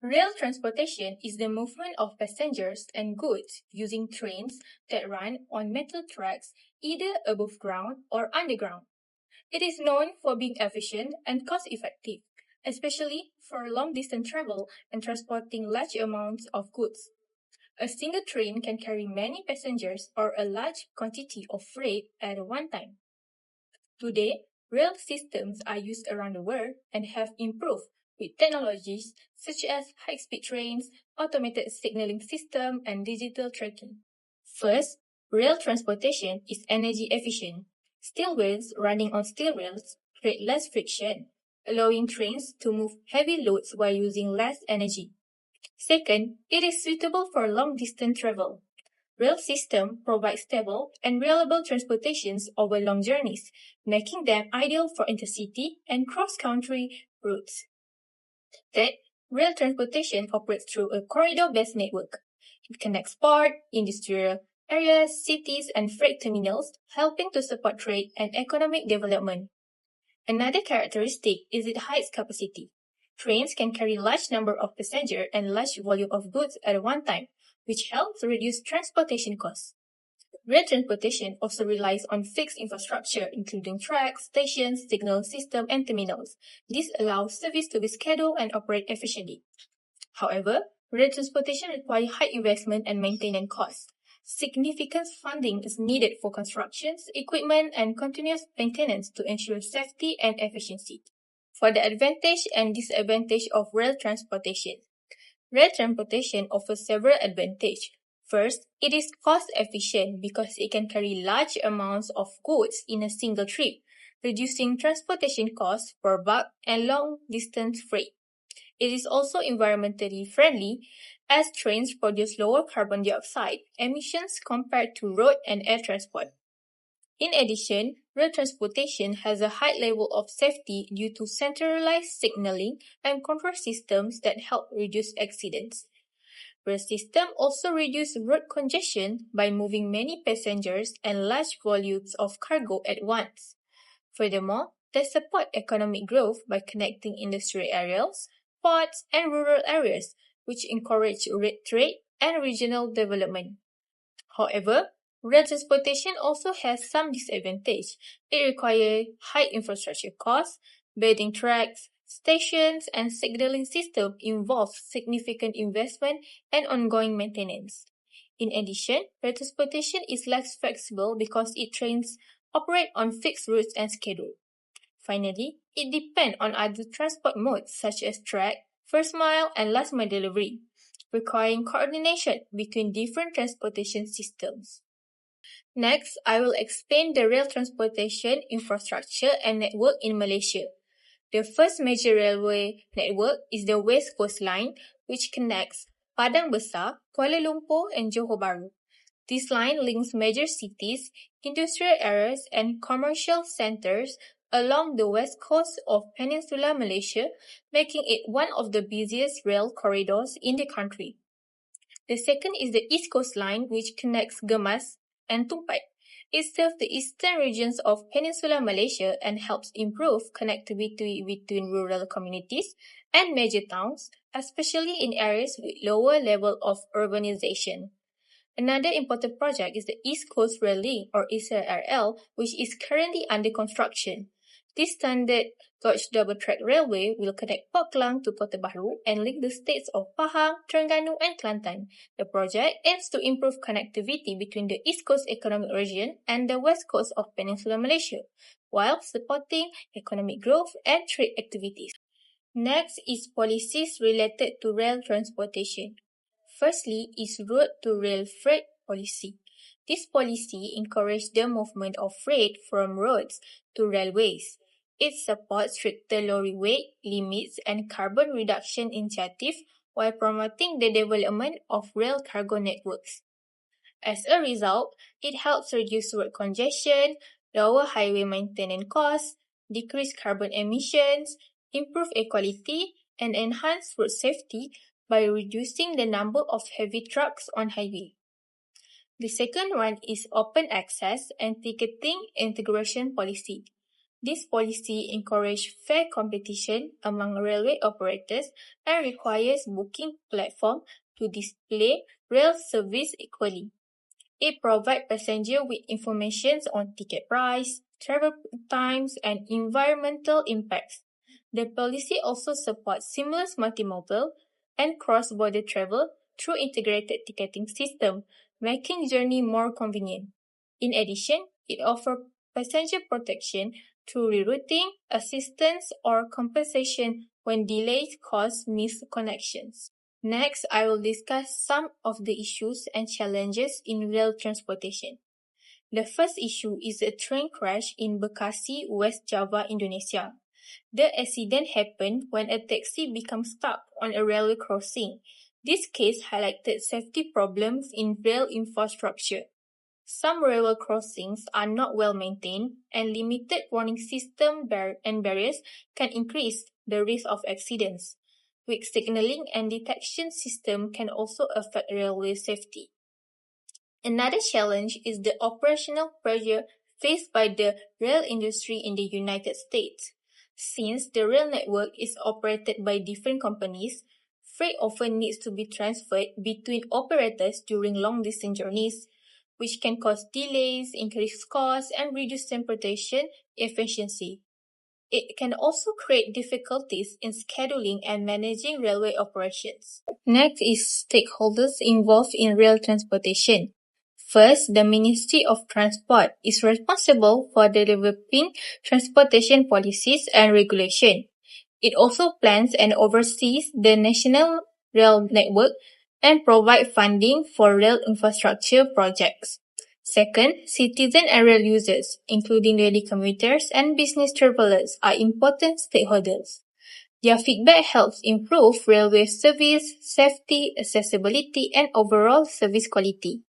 Rail transportation is the movement of passengers and goods using trains that run on metal tracks either above ground or underground. It is known for being efficient and cost-effective, especially for long-distance travel and transporting large amounts of goods. A single train can carry many passengers or a large quantity of freight at one time. Today, rail systems are used around the world and have improved with technologies such as high-speed trains, automated signaling system, and digital tracking. First, rail transportation is energy efficient. Steel wheels running on steel rails create less friction, allowing trains to move heavy loads while using less energy. Second, it is suitable for long-distance travel. Rail system provides stable and reliable transportations over long journeys, making them ideal for intercity and cross-country routes. Third, rail transportation operates through a corridor-based network. It connects port, industrial areas, cities, and freight terminals, helping to support trade and economic development. Another characteristic is its high capacity. Trains can carry large number of passengers and large volume of goods at one time, which helps reduce transportation costs. Rail transportation also relies on fixed infrastructure, including tracks, stations, signal system, and terminals. This allows service to be scheduled and operate efficiently. However, rail transportation requires high investment and maintenance costs. Significant funding is needed for constructions, equipment, and continuous maintenance to ensure safety and efficiency. For the advantage and disadvantage of rail transportation. Rail transportation offers several advantages. First, it is cost efficient because it can carry large amounts of goods in a single trip, reducing transportation costs for bulk and long-distance freight. It is also environmentally friendly as trains produce lower carbon dioxide emissions compared to road and air transport. In addition, rail transportation has a high level of safety due to centralized signaling and control systems that help reduce accidents. Rail system also reduce road congestion by moving many passengers and large volumes of cargo at once. Furthermore, they support economic growth by connecting industrial areas, ports, and rural areas, which encourage trade and regional development. However, rail transportation also has some disadvantages. It requires high infrastructure costs, building tracks, stations, and signaling systems involve significant investment and ongoing maintenance. In addition, rail transportation is less flexible because trains operate on fixed routes and schedule. Finally, it depends on other transport modes such as track, first mile, and last mile delivery, requiring coordination between different transportation systems. Next, I will explain the rail transportation infrastructure and network in Malaysia. The first major railway network is the West Coast Line, which connects Padang Besar, Kuala Lumpur, and Johor Bahru. This line links major cities, industrial areas, and commercial centers along the west coast of Peninsular Malaysia, making it one of the busiest rail corridors in the country. The second is the East Coast Line, which connects Gemas and Tumpai. It serves the eastern regions of Peninsular Malaysia and helps improve connectivity between rural communities and major towns, especially in areas with lower level of urbanization. Another important project is the East Coast Rail Link, or ECRL, which is currently under construction. This standard gauge double-track railway will connect Port Klang to Kota Bharu and link the states of Pahang, Terengganu, and Kelantan. The project aims to improve connectivity between the East Coast Economic Region and the West Coast of Peninsular Malaysia, while supporting economic growth and trade activities. Next is policies related to rail transportation. Firstly is road to rail freight policy. This policy encourages the movement of freight from roads to railways. It supports stricter lorry weight limits and carbon reduction initiatives while promoting the development of rail cargo networks. As a result, it helps reduce road congestion, lower highway maintenance costs, decrease carbon emissions, improve air quality, and enhance road safety by reducing the number of heavy trucks on highway. The second one is open access and ticketing integration policy. This policy encourages fair competition among railway operators and requires booking platforms to display rail service equally. It provides passengers with information on ticket price, travel times, and environmental impacts. The policy also supports seamless multimodal and cross-border travel through integrated ticketing system, making journey more convenient. In addition, it offers passenger protection through rerouting, assistance, or compensation when delays cause missed connections. Next, I will discuss some of the issues and challenges in rail transportation. The first issue is a train crash in Bekasi, West Java, Indonesia. The accident happened when a taxi became stuck on a railway crossing. This case highlighted safety problems in rail infrastructure. Some railway crossings are not well maintained, and limited warning system and barriers can increase the risk of accidents. Weak signaling and detection system can also affect railway safety. Another challenge is the operational pressure faced by the rail industry in the United States. Since the rail network is operated by different companies, freight often needs to be transferred between operators during long-distance journeys, which can cause delays, increase costs, and reduce transportation efficiency. It can also create difficulties in scheduling and managing railway operations. Next is stakeholders involved in rail transportation. First, the Ministry of Transport is responsible for developing transportation policies and regulation. It also plans and oversees the national rail network and provides funding for rail infrastructure projects. Second, citizen and rail users, including daily commuters and business travelers, are important stakeholders. Their feedback helps improve railway service, safety, accessibility, and overall service quality.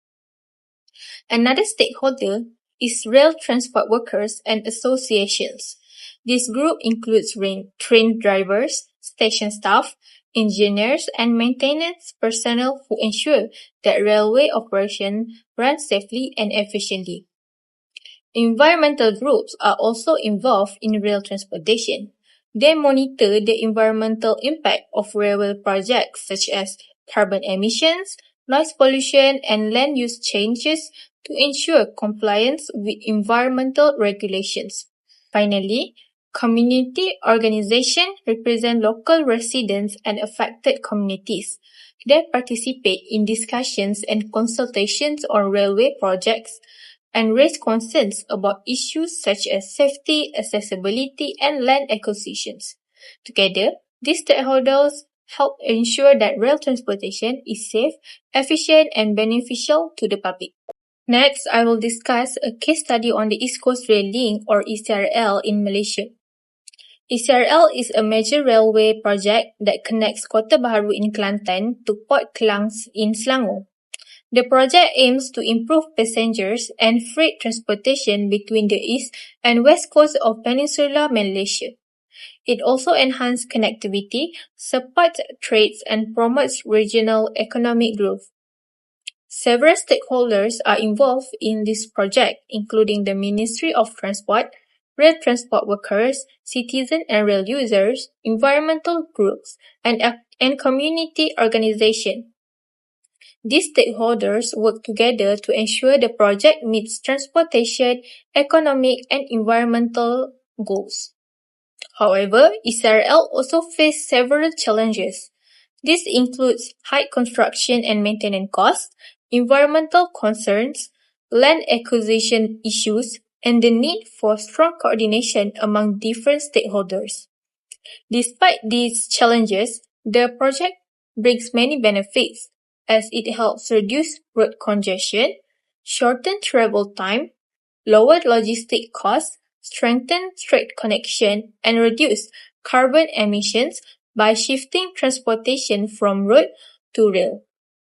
Another stakeholder is rail transport workers and associations. This group includes train drivers, station staff, engineers, and maintenance personnel who ensure that railway operation runs safely and efficiently. Environmental groups are also involved in rail transportation. They monitor the environmental impact of railway projects such as carbon emissions, noise pollution, and land use changes to ensure compliance with environmental regulations. Finally, community organizations represent local residents and affected communities. They participate in discussions and consultations on railway projects and raise concerns about issues such as safety, accessibility, and land acquisitions. Together, these stakeholders help ensure that rail transportation is safe, efficient, and beneficial to the public. Next, I will discuss a case study on the East Coast Rail Link or ECRL in Malaysia. ECRL is a major railway project that connects Kota Bharu in Kelantan to Port Klang in Selangor. The project aims to improve passengers and freight transportation between the east and west coast of Peninsular Malaysia. It also enhances connectivity, supports trades, and promotes regional economic growth. Several stakeholders are involved in this project, including the Ministry of Transport, rail transport workers, citizen and rail users, environmental groups, and community organizations. These stakeholders work together to ensure the project meets transportation, economic, and environmental goals. However, ECRL also faces several challenges. This includes high construction and maintenance costs, environmental concerns, land acquisition issues, and the need for strong coordination among different stakeholders. Despite these challenges, the project brings many benefits, as it helps reduce road congestion, shorten travel time, lower logistic costs, strengthen strait connection, and reduce carbon emissions by shifting transportation from road to rail.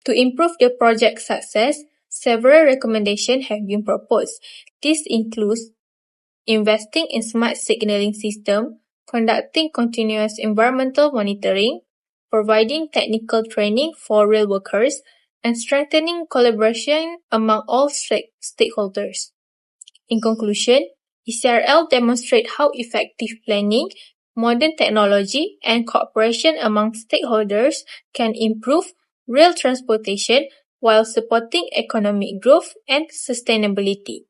To improve the project's success, several recommendations have been proposed. This includes investing in smart signaling system, conducting continuous environmental monitoring, providing technical training for rail workers, and strengthening collaboration among all stakeholders. In conclusion, ECRL demonstrates how effective planning, modern technology, and cooperation among stakeholders can improve rail transportation while supporting economic growth and sustainability.